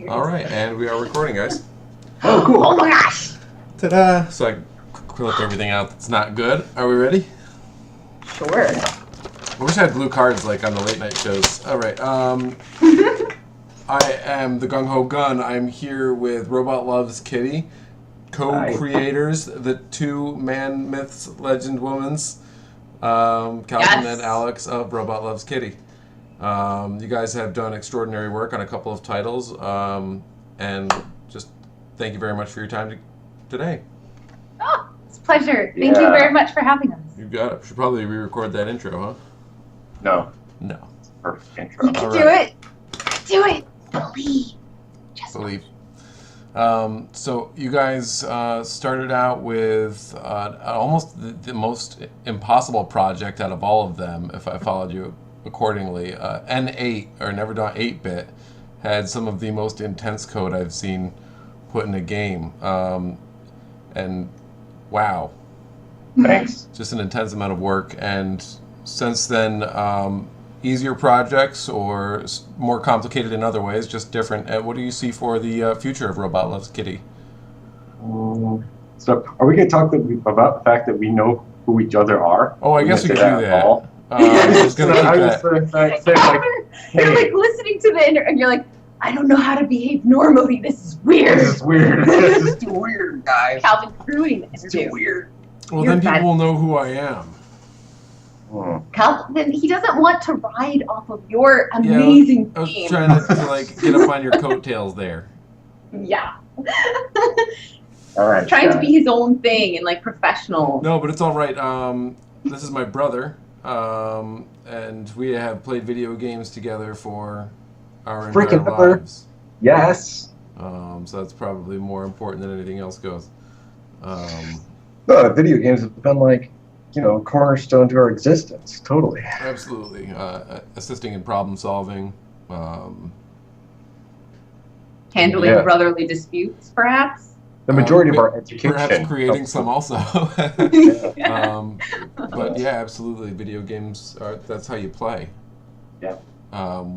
All right, and we are recording, guys. Oh, cool. Oh my gosh! Ta-da! So I clip everything out that's not good. Are we ready? Sure. I wish I had blue cards like on the late night shows. All right. I am TheGungHoGun. I'm here with Robot Loves Kitty, co-creators, the two man myths, legend womans, Calvin and Alex of Robot Loves Kitty. You guys have done extraordinary work on a couple of titles, and just thank you very much for your time today. Oh, it's a pleasure. Thank you very much for having us. You got it. Should probably re-record that intro, huh? No. No. Perfect intro. You can do it. Do it. Believe. Just believe. So you guys started out with almost the most impossible project out of all of them, if I followed you accordingly. N8, or Never Done 8-Bit, had some of the most intense code I've seen put in a game. And wow. Thanks. Just an intense amount of work. And since then, easier projects or more complicated in other ways, just different. What do you see for the future of Robot Loves Kitty? So, are we going to talk about the fact that we know who each other are? Oh, I guess we could do that. I was going to keep that. You're like listening to the interview and you're like, I don't know how to behave normally. This is weird. This is weird. This is too weird, guys. Calvin ruining the interview. It's too weird. Well, then people will know who I am. Calvin, he doesn't want to ride off of your amazing I was game. trying to like get up on your coattails there. Yeah. All right. Trying to be his own thing and like professional. No, but it's all right. This is my brother, and we have played video games together for our entire lives. Yes. So that's probably more important than anything else goes. Video games have been like, cornerstone to our existence. Totally. Absolutely. Assisting in problem solving. Handling brotherly disputes, perhaps? The majority of our education. Perhaps creating some also. But yeah, absolutely. Video games, that's how you play. Yeah.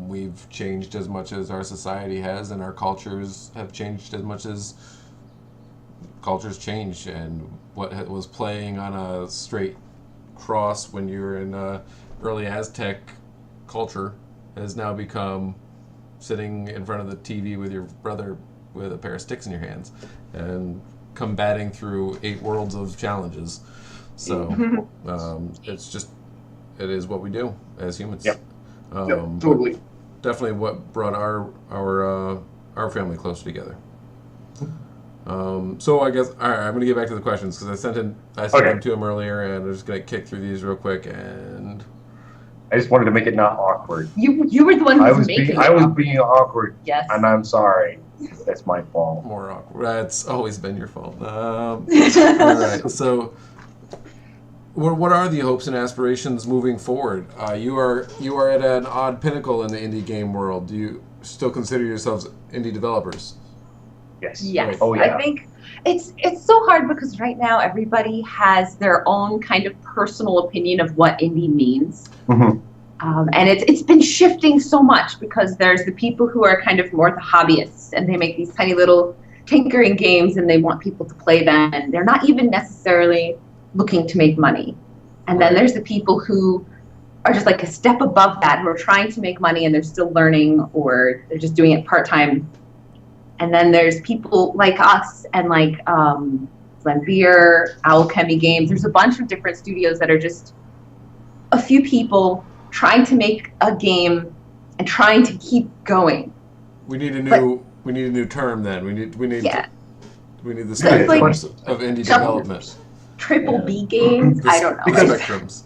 We've changed as much as our society has, and our cultures have changed as much as cultures change. And what was playing on a straight cross when you were in early Aztec culture has now become sitting in front of the TV with your brother with a pair of sticks in your hands and combating through 8 worlds of challenges. So it is what we do as humans. Yep. Totally. Definitely what brought our family closer together. So I guess I'm going to get back to the questions because I sent them to him earlier, and I'm just going to kick through these real quick. And I just wanted to make it not awkward. You were the one who was making it. I was being awkward. Yes. And I'm sorry. That's my fault. More awkward. That's always been your fault. All right. So, what are the hopes and aspirations moving forward? You are at an odd pinnacle in the indie game world. Do you still consider yourselves indie developers? Yes. Yes. Right. Oh, yeah. I think it's so hard because right now everybody has their own kind of personal opinion of what indie means. Mm-hmm. And it's been shifting so much because there's the people who are kind of more the hobbyists and they make these tiny little tinkering games and they want people to play them and they're not even necessarily looking to make money. And then there's the people who are just like a step above that, who are trying to make money and they're still learning or they're just doing it part-time. And then there's people like us and like Glenbeer, Alchemy Games. There's a bunch of different studios that are just a few people trying to make a game and trying to keep going. We need a new term then. We need the spectrums like, of indie development. Triple B games? I don't know. Spectrums.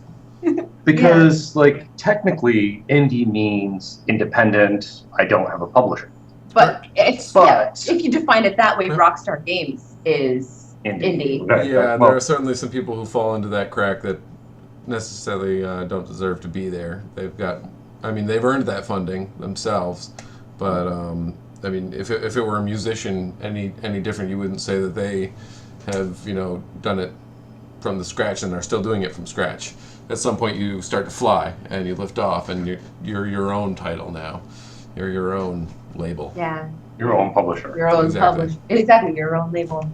Because technically indie means independent, I don't have a publisher. But if you define it that way, Rockstar Games is indie. Yeah, there are certainly some people who fall into that crack that necessarily don't deserve to be there. They've earned that funding themselves, but if it were a musician any different, you wouldn't say that they have done it from the scratch and are still doing it from scratch. At some point, you start to fly and you lift off, and you're your own title now. You're your own label. Yeah. Your own publisher. Your own Exactly. publisher. Exactly, your own label.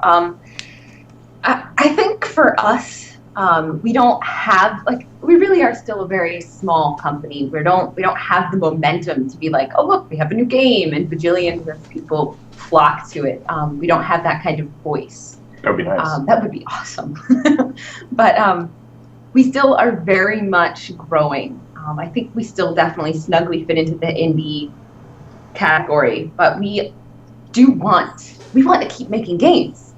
I think for us, we don't have we really are still a very small company. We don't have the momentum to be like, oh look, we have a new game and bajillions of people flock to it. We don't have that kind of voice. That would be nice. That would be awesome. But we still are very much growing. I think we still definitely snugly fit into the indie category, but we want to keep making games.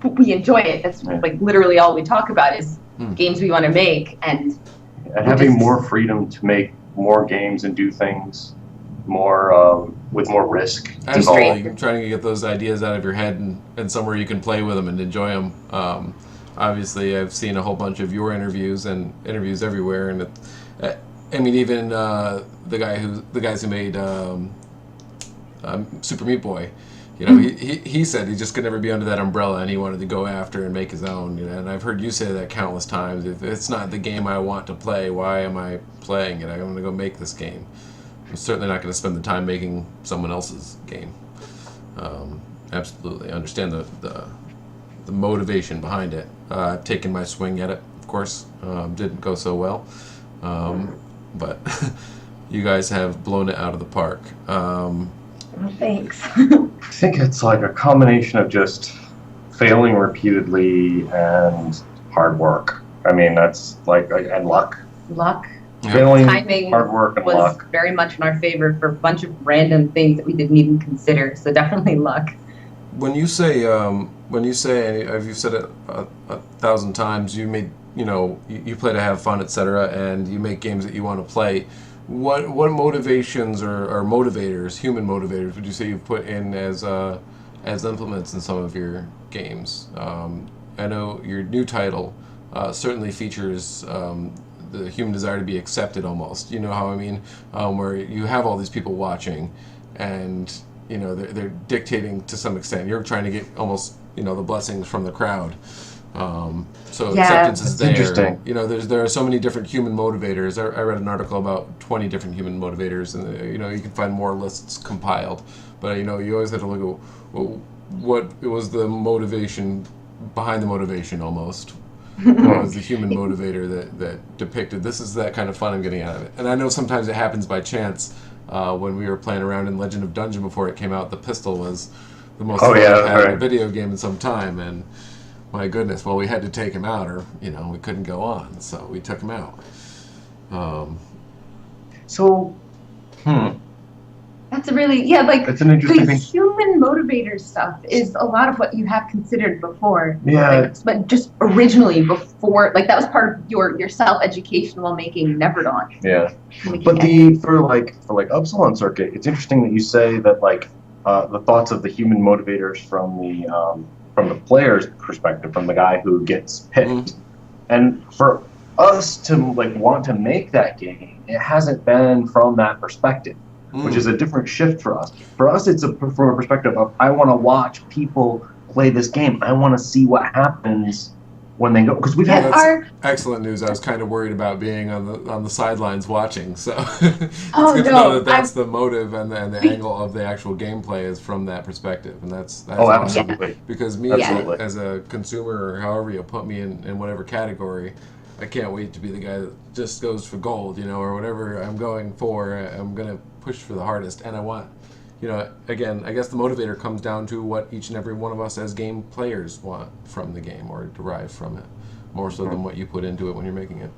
We enjoy it. That's like literally all we talk about is games we want to make, and having more freedom to make more games and do things more with more risk. Absolutely, trying to get those ideas out of your head and somewhere you can play with them and enjoy them. Obviously, I've seen a whole bunch of your interviews and interviews everywhere, and I mean, even the guys who made Super Meat Boy. You know, he said he just could never be under that umbrella, and he wanted to go after and make his own. You know, and I've heard you say that countless times. If it's not the game I want to play, why am I playing it? I'm going to go make this game. I'm certainly not going to spend the time making someone else's game. Absolutely, I understand the motivation behind it. Taking my swing at it, of course, didn't go so well, but you guys have blown it out of the park. Well, thanks. I think it's like a combination of just failing repeatedly and hard work. I mean, that's and luck. Luck. Failing, timing hard work, and was luck. very much in our favor for a bunch of random things that we didn't even consider. So definitely luck. When you say, you've said it a 1,000 times, you play to have fun, etc., and you make games that you want to play. What motivations or motivators, human motivators, would you say you've put in as implements in some of your games? I know your new title certainly features the human desire to be accepted almost. You know how I mean? Where you have all these people watching, and they're dictating to some extent. You're trying to get almost the blessings from the crowd. So acceptance is there. Interesting. There are so many different human motivators. I read an article about 20 different human motivators, and you can find more lists compiled. But you always have to look at what was the motivation behind the motivation almost. What was the human motivator that depicted this is that kind of fun I'm getting out of it. And I know sometimes it happens by chance. When we were playing around in Legend of Dungeon before it came out, the pistol was the most fun I've had in a video game in some time, and my goodness, well, we had to take him out, or we couldn't go on, so we took him out. That's a really that's an interesting thing. Human motivator stuff is a lot of what you have considered before. Yeah. But just originally before, that was part of your self-education while making Neverdawn. Yeah. But for Upsilon Circuit, it's interesting that you say that the thoughts of the human motivators from the player's perspective, from the guy who gets picked, and for us to want to make that game, it hasn't been from that perspective. Which is a different shift for us. For us, it's from a perspective of I want to watch people play this game. I want to see what happens when they go, because we've had excellent news. I was kind of worried about being on the sidelines watching, so it's good to know that that's the motive and the angle of the actual gameplay is from that perspective, and that's awesome. Absolutely. Because me as a consumer, or however you put me in whatever category, I can't wait to be the guy that just goes for gold, or whatever I'm going for. I'm gonna push for the hardest, and I want, again, I guess the motivator comes down to what each and every one of us as game players want from the game or derive from it, more so than what you put into it when you're making it.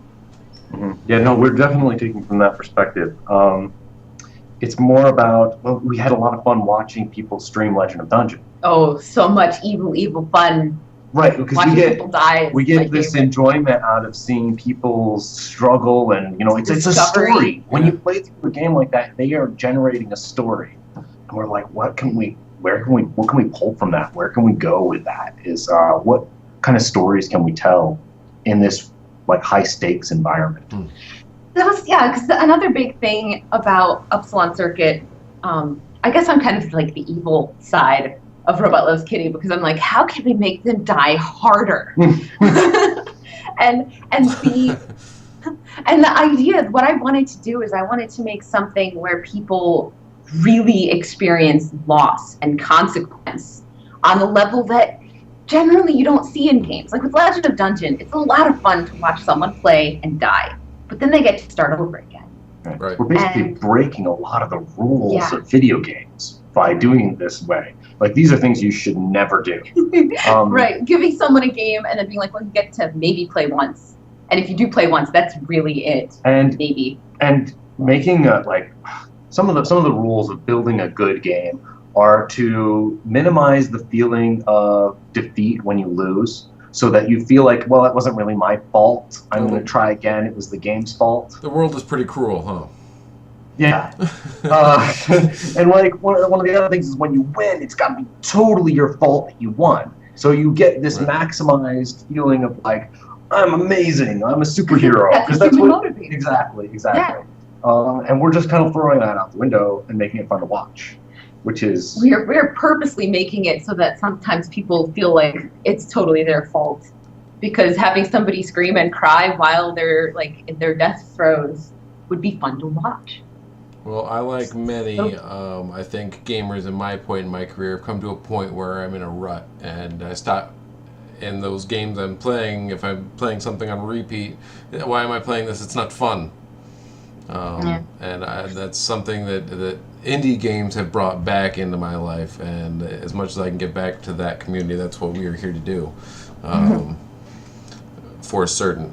Yeah, no, we're definitely taking from that perspective. It's more about, we had a lot of fun watching people stream Legend of Dungeon. Oh, so much evil fun. Right, because we get this enjoyment out of seeing people struggle, and it's a story. When you play through a game like that, they are generating a story, and we're like, what can we pull from that? Where can we go with that? What kind of stories can we tell in this high stakes environment? Because another big thing about Upsilon Circuit, I guess I'm kind of the evil side of Robot Loves Kitty, because I'm like, how can we make them die harder? and the idea, what I wanted to do is I wanted to make something where people really experience loss and consequence on a level that generally you don't see in games. Like with Legend of Dungeon, it's a lot of fun to watch someone play and die, but then they get to start over again. Right. We're basically breaking a lot of the rules of video games by doing it this way. Like, these are things you should never do. Right. Giving someone a game and then being like, well, you get to maybe play once. And if you do play once, that's really it. And maybe. And making like some of the rules of building a good game are to minimize the feeling of defeat when you lose, so that you feel like, well, that wasn't really my fault. I'm going to try again. It was the game's fault. The world is pretty cruel, huh? Yeah. And like one of the other things is when you win, it's got to be totally your fault that you won. So you get this maximized feeling of like, I'm amazing. I'm a superhero. Because that's what motivates. Exactly. Yeah. And we're just kind of throwing that out the window and making it fun to watch. Which is we're purposely making it so that sometimes people feel like it's totally their fault, because having somebody scream and cry while they're like in their death throes would be fun to watch. Well, I, like many, I think gamers in my point in my career have come to a point where I'm in a rut and I stop in those games I'm playing. If I'm playing something on repeat, why am I playing this? It's not fun. And that's something that indie games have brought back into my life, and as much as I can get back to that community, that's what we are here to do, for certain.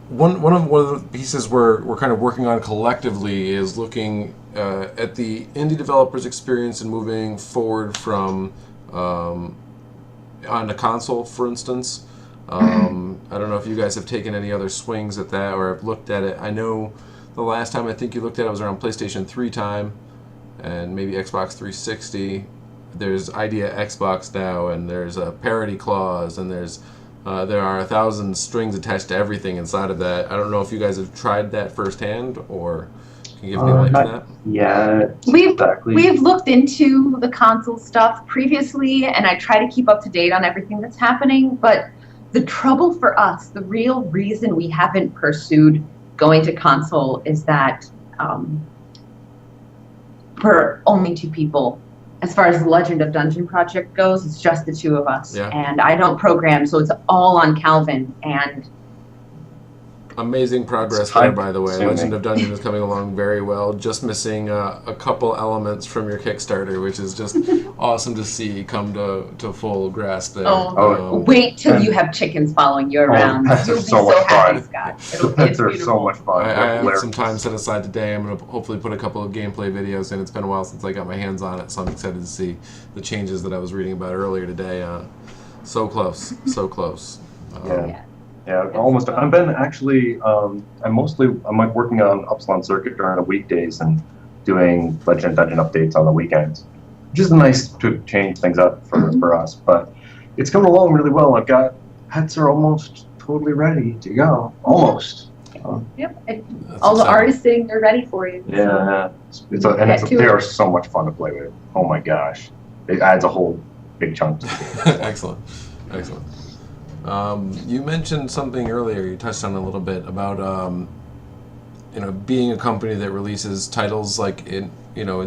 One of the pieces we're kind of working on collectively is looking at the indie developers' experience and moving forward from on a console, for instance. I don't know if you guys have taken any other swings at that or have looked at it. I know the last time I think you looked at it was around PlayStation 3 time, and maybe Xbox 360. There's Idea Xbox now, and there's a parity clause, and there are 1,000 strings attached to everything inside of that. I don't know if you guys have tried that firsthand, or can you give me light to that? Yeah, we've looked into the console stuff previously, and I try to keep up to date on everything that's happening. But the trouble for us, the real reason we haven't pursued going to console, is that we're only two people. As far as the Legend of Dungeon project goes, it's just the two of us. Yeah. And I don't program, so it's all on Calvin. And amazing progress there, by the way. Legend of Dungeon is coming along very well. Just missing a couple elements from your Kickstarter, which is just awesome to see come to full grasp there. Wait till you have chickens following you around. You'll be so happy, Scott. Pets are so much fun. I have some time set aside today. I'm going to hopefully put a couple of gameplay videos in. It's been a while since I got my hands on it, so I'm excited to see the changes that I was reading about earlier today. So close, so close. Yeah, almost. I've been actually. I'm like working on Upsilon Circuit during the weekdays and doing Legend of Dungeon updates on the weekends, which is nice to change things up for us. But it's coming along really well. I've got pets are almost totally ready to go. Almost. Yep. All the artisting are ready for you. Yeah, they are so much fun to play with. Oh my gosh, it adds a whole big chunk to the game. Excellent. You mentioned something earlier. You touched on it a little bit about being a company that releases titles like in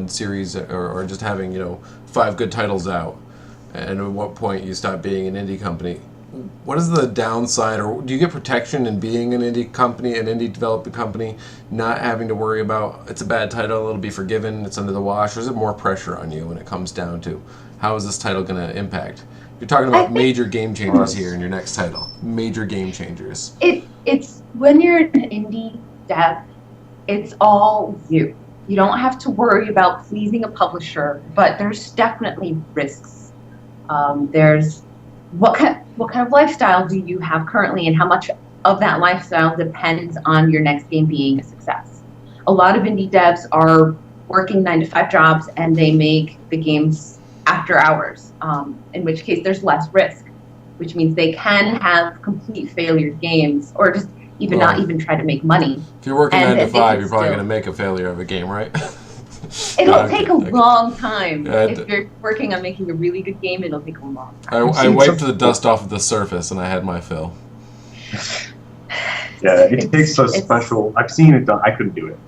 series or just having 5 good titles out, and at what point you stop being an indie company. What is the downside, or do you get protection in being an indie company, an indie development company, not having to worry about it's a bad title, it'll be forgiven, it's under the wash, or is it more pressure on you when it comes down to how is this title going to impact? You're talking about major game changers here in your next title. Major game changers. It's when you're an indie dev, it's all you. You don't have to worry about pleasing a publisher, but there's definitely risks. There's what kind of lifestyle do you have currently, and how much of that lifestyle depends on your next game being a success. A lot of indie devs are working 9-to-5 jobs, and they make the games after hours, in which case there's less risk, which means they can have complete failure games, or just not even try to make money. If you're working 9-to-5, you're probably going to make a failure of a game, right? It'll take a long time. If you're working on making a really good game, it'll take a long time. I wiped the dust off of the surface, and I had my fill. Yeah, it takes a special. I've seen it done. I couldn't do it.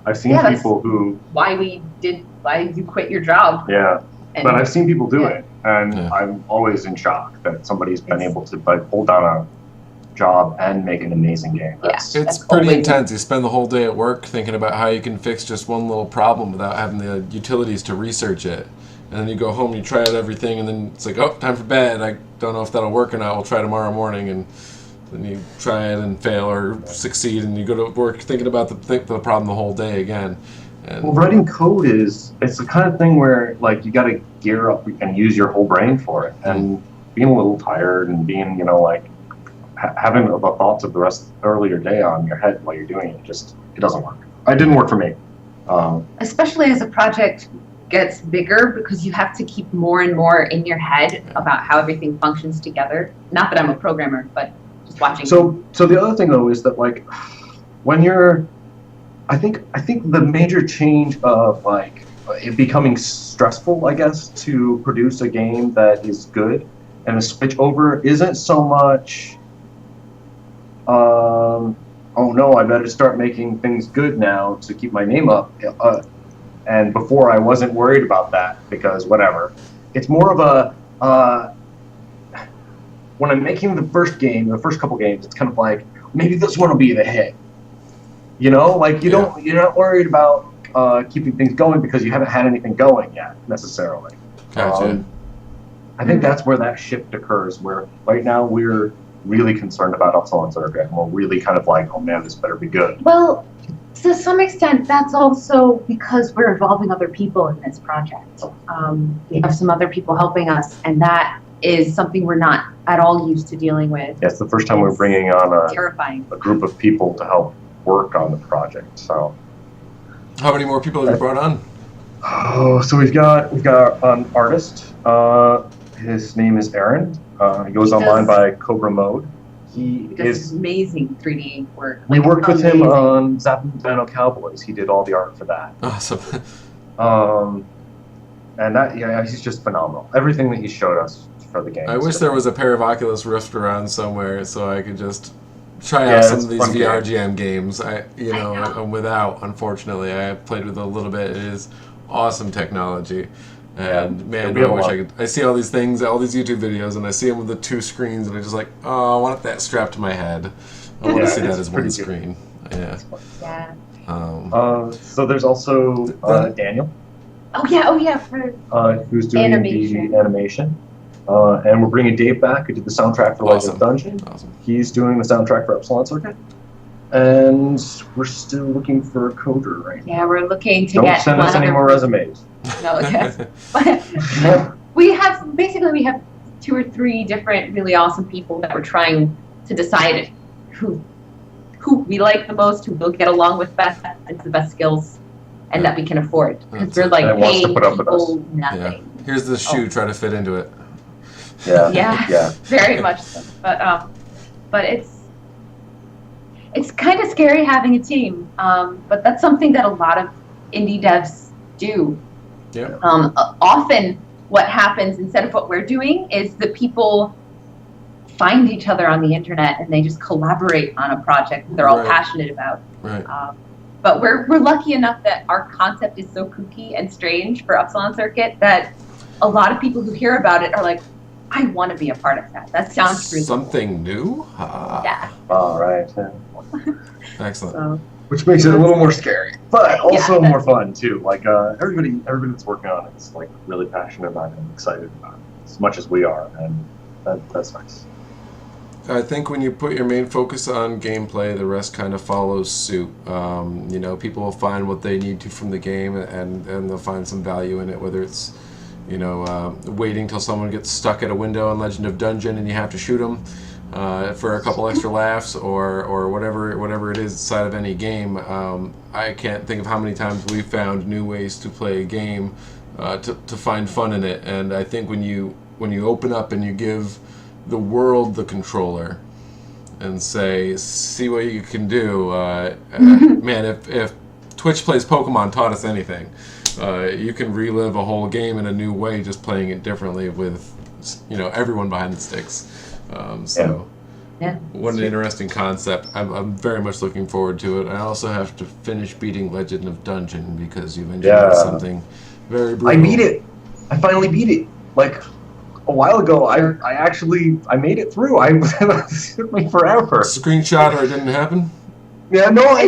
I've seen Yeah, people who why you quit your job. but I've seen people do it, and Yeah. I'm always in shock that somebody's been It's- able to hold down a job and make an amazing game. Yes. It's That's pretty always- intense. You spend the whole day at work thinking about how you can fix just one little problem without having the utilities to research it. And then you go home, you try out everything, and then it's like, oh, time for bed. I don't know if that'll work or not. We'll try tomorrow morning. And then you try it and fail or succeed, and you go to work thinking about the problem the whole day again. And Well, writing code it's the kind of thing where like you got to gear up and use your whole brain for it, and being a little tired and being like having the thoughts of the rest of your day on your head while you're doing it, it doesn't work. It didn't work for me. Especially as a project gets bigger, because you have to keep more and more in your head about how everything functions together. Not that I'm a programmer, but just watching. So the other thing though is that like when you're, I think the major change of like it becoming stressful, I guess, to produce a game that is good and a switch over isn't so much oh no, I better start making things good now to keep my name up. And before I wasn't worried about that because whatever. It's more of a when I'm making the first couple games, it's kind of like maybe this one will be the hit. You know, like you're not worried about keeping things going because you haven't had anything going yet necessarily. Gotcha. I think that's where that shift occurs. Where right now we're really concerned about Upsilon Circuit, and we're really kind of like, oh man, this better be good. Well, to some extent, that's also because we're involving other people in this project. We have some other people helping us, and that is something we're not at all used to dealing with. Yeah, it's the first time we're bringing on Terrifying. a group of people to help work on the project. So, How many more people have you brought on? so we've got an artist. His name is Aaron. He goes online by Cobra Mode. He Does amazing 3D work. We worked with him Amazing. on Zapping Dino Cowboys. He did all the art for that. Awesome. And that, he's just phenomenal. Everything that he showed us for the game. I wish there was a pair of Oculus Rift around somewhere so I could just try Yeah, out some it's of these fun VR game. Jam games. I'm without, unfortunately. I played with it a little bit. It is awesome technology. And man, it'll be a I wish lot. I could. I see all these things, all these YouTube videos, and I see them with the two screens, and I'm just like, oh, I want that strapped to my head. I want to see that it's as one pretty good. screen. Yeah. Yeah. So there's also Daniel, Oh yeah. For who's doing Animation. the animation. And we're bringing Dave back, who did the soundtrack for Awesome. Legend Dungeon. Awesome. He's doing the soundtrack for Upsilon Circuit. And we're still looking for a coder right now. yeah, we're looking to Don't get send us one any other more resumes. No, yes. But we have 2 or 3 different really awesome people that we're trying to decide who we like the most, who we'll get along with best, and the best skills, and that we can afford. Because we're like That wants to paying put up with us. people nothing. Here's the shoe. Try to fit into it. Yeah, very much so. But it's kind of scary having a team. But that's something that a lot of indie devs do. Yeah. Often what happens instead of what we're doing is the people find each other on the internet and they just collaborate on a project that they're all Right. passionate about. Right. But we're lucky enough that our concept is so kooky and strange for Upsilon Circuit that a lot of people who hear about it are like, I want to be a part of that. That sounds really Something new? Yeah. All right. Excellent. So Which makes it a little more scary, but also Yeah. more fun too. Like everybody that's working on it is like really passionate about it and excited about it as much as we are, and that's nice. I think when you put your main focus on gameplay, the rest kind of follows suit. People will find what they need to from the game, and they'll find some value in it, whether it's, waiting till someone gets stuck at a window in Legend of Dungeon and you have to shoot them for a couple extra laughs, or whatever it is inside of any game. I can't think of how many times we've found new ways to play a game to find fun in it. And I think when you open up and you give the world the controller and say, see what you can do, man, if Twitch Plays Pokemon taught us anything, you can relive a whole game in a new way, just playing it differently with everyone behind the sticks. Yeah. What an interesting concept. I'm very much looking forward to it. I also have to finish beating Legend of Dungeon because you mentioned Yeah. that's something very brutal. I beat it. I finally beat it. Like a while ago, I made it through. It took me forever. Screenshot or it didn't happen? Yeah, no, I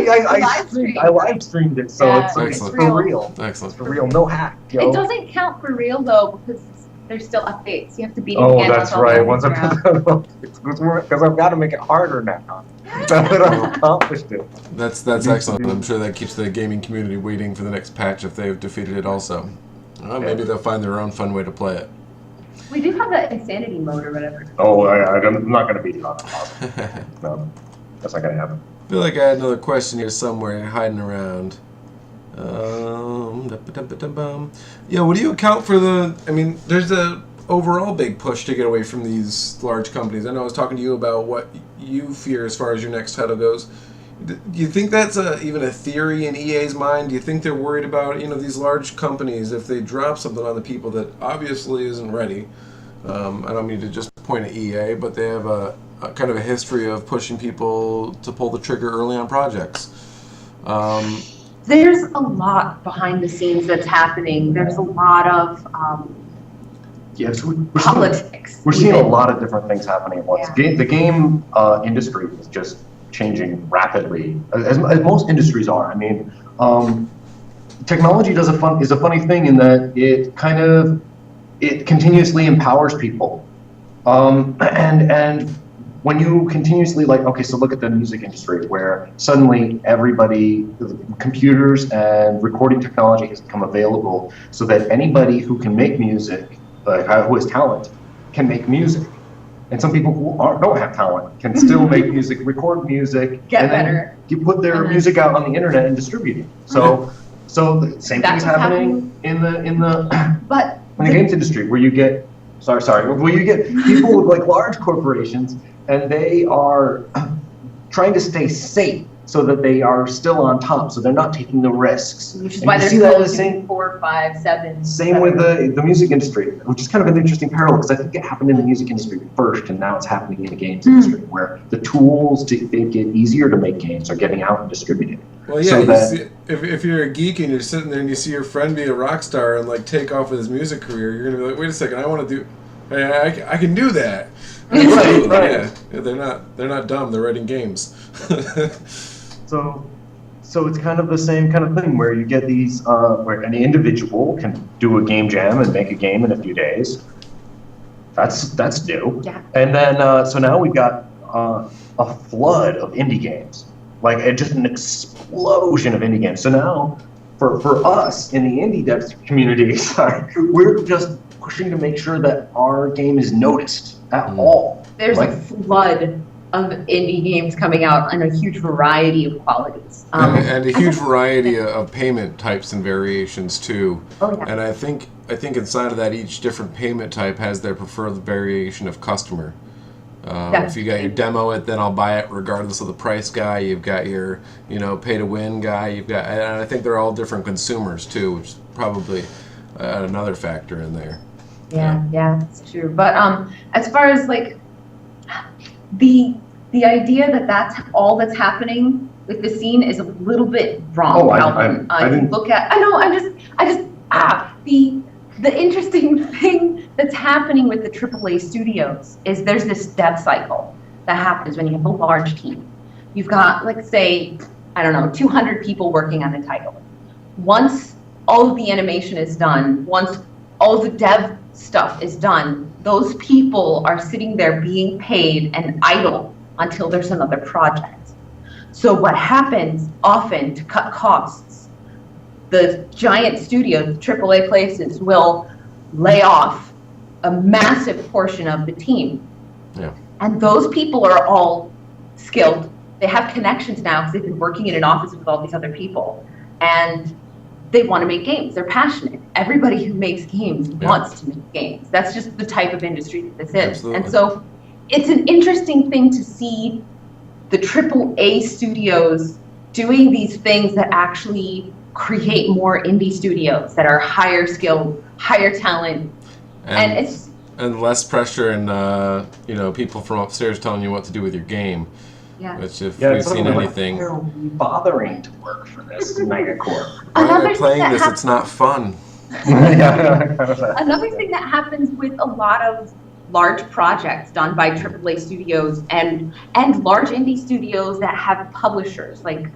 live streamed it, so Yeah, it's Excellent. for real. Excellent. It's for real. No hack, yo. It doesn't count for real though because there's still updates. You have to beat it Oh, again. that's right. Once because I've got to make it harder now. Now that I've accomplished it. That's excellent. I'm sure that keeps the gaming community waiting for the next patch if they've defeated it also. Well, maybe they'll find their own fun way to play it. We do have that insanity mode or whatever. Oh, I'm not going to beat it on it. No, that's not going to happen. I feel like I had another question here somewhere hiding around. Yeah, what do you account for there's a overall big push to get away from these large companies. I know I was talking to you about what you fear as far as your next title goes. Do you think that's even a theory in EA's mind? Do you think they're worried about these large companies if they drop something on the people that obviously isn't ready? I don't mean to just point at EA, but they have a kind of a history of pushing people to pull the trigger early on projects. There's a lot behind the scenes that's happening. There's a lot of Yes, we're politics. We're seeing a lot of different things happening at once. Yeah. The game industry is just changing rapidly, as most industries are. I mean, technology is a funny thing in that it continuously empowers people, and when you continuously so look at the music industry where suddenly computers and recording technology has become available so that anybody who can make music, who has talent, can make music. And some people who don't have talent can still make music, record music, Get better. You put their music out on the internet and distribute it. So the same thing's happening in the But in the games industry where you get where you get people with large corporations and they are trying to stay safe so that they are still on top, so they're not taking the risks. which is And why you there's see that still the same 4, 5, 7. same with the music industry, which is kind of an interesting parallel because I think it happened in the music industry first, and now it's happening in the games industry, where the tools to make it easier to make games are getting out and distributed. Well, yeah, So if you're a geek and you're sitting there and you see your friend be a rock star and take off with his music career, you're gonna be like, wait a second, I want to do, I can do that. Absolutely, right. Yeah, they're not dumb. They're writing games. So it's kind of the same kind of thing where you get these, where any individual can do a game jam and make a game in a few days. That's new. Yeah. And then so now we've got a flood of indie games, just an explosion of indie games. So now for us in the indie dev community, we're just pushing to make sure that our game is noticed at all. There's a flood of indie games coming out in a huge variety of qualities. And a huge variety of payment types and variations too. Oh, yeah. And I think inside of that, each different payment type has their preferred variation of customer. If you got your demo it, then I'll buy it regardless of the price guy. You've got your pay to win guy. And I think they're all different consumers too, which is probably another factor in there. Yeah, that's true. But as far as the idea that that's all that's happening with the scene is a little bit wrong. I didn't look at. The interesting thing that's happening with the AAA studios is there's this dev cycle that happens when you have a large team. You've got, let's say, 200 people working on the title. Once all of the animation is done, once all the dev stuff is done, those people are sitting there being paid and idle until there's another project. So what happens often to cut costs, the giant studios, the AAA places, will lay off a massive portion of the team. Yeah. And those people are all skilled. They have connections now because they've been working in an office with all these other people. And they want to make games. They're passionate. Everybody who makes games wants to make games. That's just the type of industry that this is. Absolutely. And so it's an interesting thing to see the AAA studios doing these things that actually create more indie studios that are higher skilled, higher talent. And and less pressure and people from upstairs telling you what to do with your game. Yeah. Which if Yeah, we've it's seen sort of anything, why are we bothering to work for this megacorp? why am Another I thing playing that this? It's not fun. Another thing that happens with a lot of large projects done by AAA studios and large indie studios that have publishers, like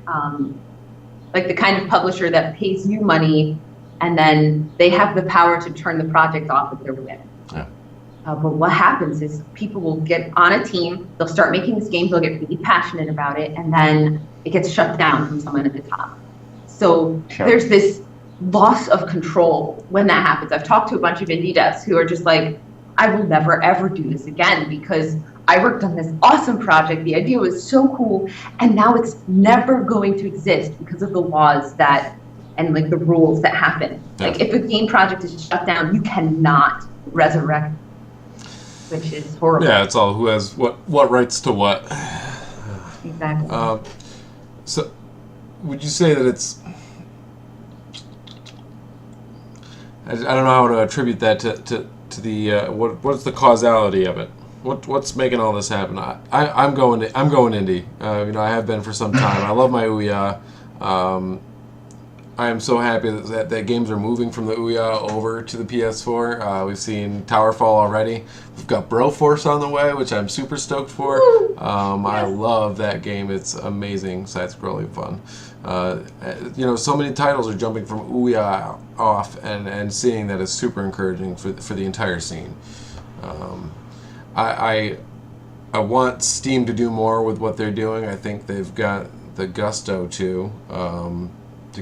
the kind of publisher that pays you money, and then they have the power to turn the project off if they're winning. Yeah. But what happens is people will get on a team, they'll start making this game, they'll get really passionate about it, and then it gets shut down from someone at the top. So there's this loss of control when that happens. I've talked to a bunch of indie devs who are just like, I will never ever do this again because I worked on this awesome project, the idea was so cool, and now it's never going to exist because of the laws and like the rules that happen. Yeah. Like if a game project is shut down, you cannot resurrect, which is horrible. Yeah, it's all who has what rights to what. Exactly. So, would you say that it's? I don't know how to attribute that to the what's the causality of it? What's making all this happen? I'm going indie. I have been for some time. I love my Ouya. I am so happy that games are moving from the Ouya over to the PS4. We've seen Towerfall already. We've got Broforce on the way, which I'm super stoked for. I love that game. It's amazing, side-scrolling fun. So many titles are jumping from Ouya off, and seeing that is super encouraging for the entire scene. I want Steam to do more with what they're doing. I think they've got the gusto to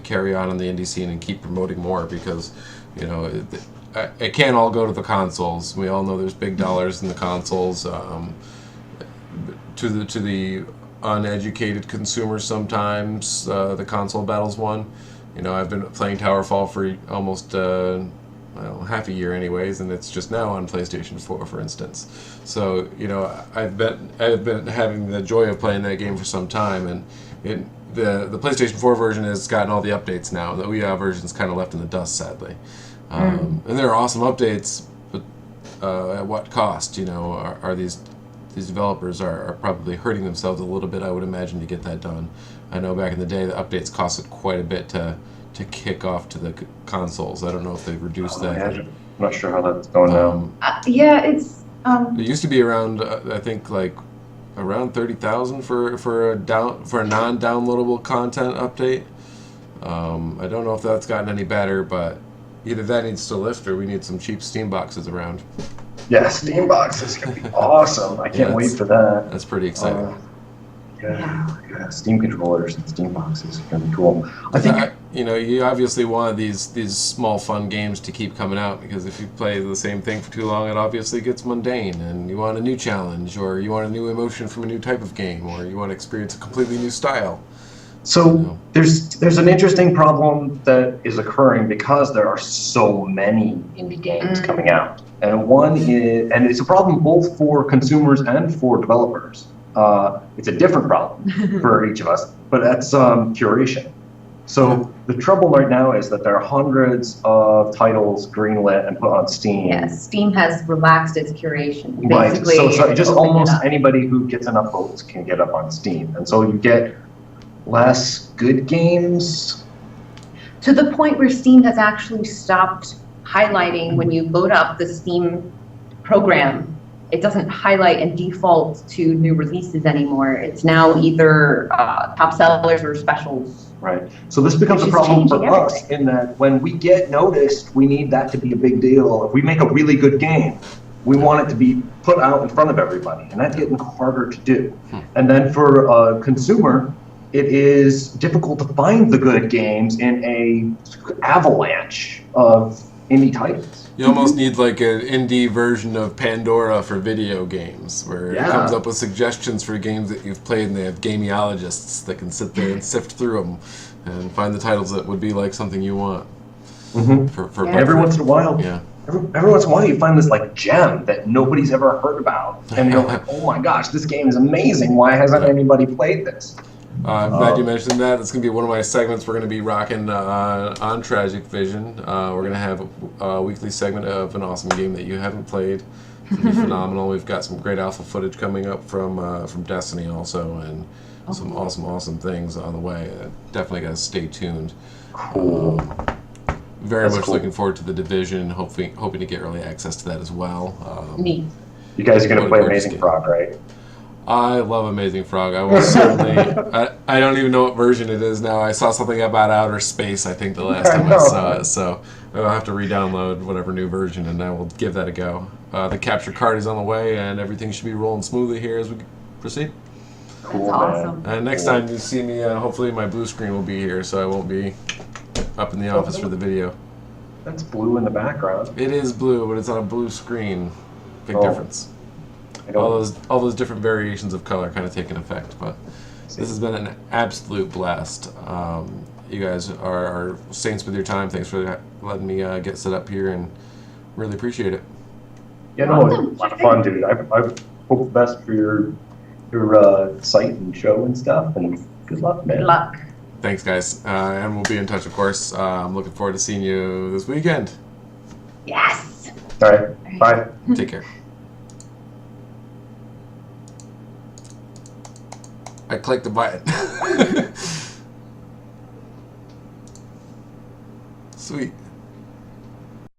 carry on the indie scene and keep promoting more because, it can't all go to the consoles. We all know there's big dollars in the consoles. To the uneducated consumer, sometimes the console battle's won. I've been playing Towerfall for almost half a year anyways, and it's just now on PlayStation 4, for instance. So I've been having the joy of playing that game for some time, and the PlayStation 4 version has gotten all the updates now. The Ouya version's kind of left in the dust, sadly. And there are awesome updates, but at what cost? Are these developers are probably hurting themselves a little bit, I would imagine, to get that done. I know back in the day the updates costed quite a bit to kick off to the consoles. I don't know if they've reduced that. I'm not sure how that's going now. It's it used to be around I think like around 30,000 for a non-downloadable content update. I don't know if that's gotten any better, but either that needs to lift or we need some cheap Steam boxes around. Yeah, Steam boxes can be awesome. I can't wait for that. That's pretty exciting. Steam controllers and Steam boxes are gonna be cool. I think you obviously want these small fun games to keep coming out, because if you play the same thing for too long, it obviously gets mundane, and you want a new challenge, or you want a new emotion from a new type of game, or you want to experience a completely new style. So there's an interesting problem that is occurring because there are so many indie games coming out, and it's a problem both for consumers and for developers. It's a different problem for each of us, but that's curation. So the trouble right now is that there are hundreds of titles greenlit and put on Steam. Yes, Steam has relaxed its curation. Right. Basically, So just almost anybody who gets enough votes can get up on Steam, and so you get less good games. To the point where Steam has actually stopped highlighting when you load up the Steam program. It doesn't highlight and default to new releases anymore. It's now either top sellers or specials. Right. So this becomes a problem for us in that when we get noticed, we need that to be a big deal. If we make a really good game, we want it to be put out in front of everybody, and that's getting harder to do. And then for a consumer, it is difficult to find the good games in a avalanche of indie titles. You almost need like an indie version of Pandora for video games, where it comes up with suggestions for games that you've played, and they have gameologists that can sit there and sift through them and find the titles that would be like something you want. Every once in a while, every once in a while you find this like gem that nobody's ever heard about, and you're like, oh my gosh, this game is amazing. Why hasn't anybody played this? I'm glad you mentioned that. It's going to be one of my segments we're going to be rocking on Tragic Vision. We're going to have a weekly segment of an awesome game that you haven't played. It's going to be phenomenal. We've got some great alpha footage coming up from Destiny also, and some awesome things on the way. Definitely got to stay tuned. Cool. Very That's much cool. looking forward to the Division, hoping to get early access to that as well. Neat. You guys are going to What a play gorgeous Amazing game. Frog, right? I love Amazing Frog. I will certainly. I don't even know what version it is now. I saw something about outer space, I think, the last time I saw it. So I'll have to re-download whatever new version, and I will give that a go. The capture card is on the way, and everything should be rolling smoothly here as we proceed. Cool, That's awesome. man. And next time you see me, hopefully my blue screen will be here, so I won't be up in the office for the video. That's blue in the background. It is blue, but it's on a blue screen. Big Oh. difference. I don't All those different variations of color kind of take an effect, but this has been an absolute blast. You guys are saints with your time. Thanks for letting me get set up here, and really appreciate it. Yeah, no, it's a lot of fun, dude. I hope the best for your site and show and stuff, and good luck, man. Good luck. Thanks, guys, and we'll be in touch, of course. I'm looking forward to seeing you this weekend. Yes. All right, bye. Take care. I clicked the button. Sweet.